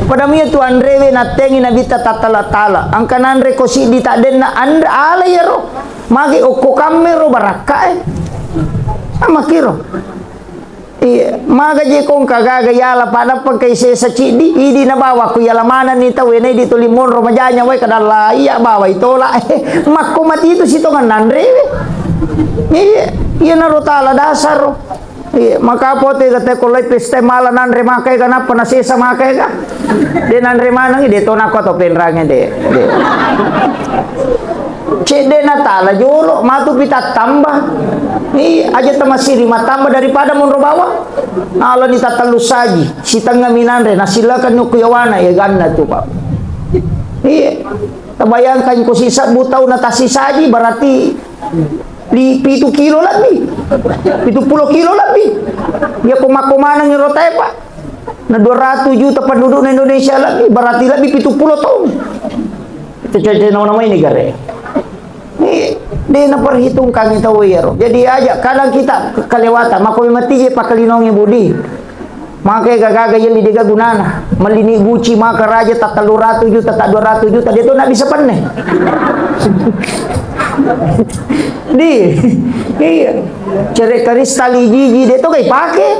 Padamia tu andrewe na tengi na bita tatala-tala. Ang kanandre ko si di tak den na andra ala yaro. Magi oko kamero baraka Amakiro. Maga je kong kagaga yala pada pagkay sa chidi idi na bawa ko yalamanan ni tawe na dito limon romajanya way kadala iya bawa itola makumati itu sito nga nandre iya na rotala dasar makapote kate kulay piste mala nandre makay ka na panasisa makay ka di nandre manang dito na ko to penrangin de cede na tala jolo matu pita tambah aja tamasiri matambah daripada munro bawa ala ni tatalus saji si tengah minandre nasilakan nukuyawana ya ganna tu pak tabayangkan ko sisa butaw na tasi saji berarti di 7 kilo lebih 70 kilo lebih ya kumakumanang yung rotay pak na 200 juta penduduk na Indonesia lebih berarti lebih 70 tahun itu jadi nama ini negara dia na perhitungkan kita wiro. Jadi aja kadang kita kelewatan mako mati pa kalinong budi. Maka gagaga yang didiga gunana. Melini guci maka raja tak 300 juta tak 200 juta dia tu nak bisa paneh. Iya. Cerai kristal gigi dia tu kai pakai.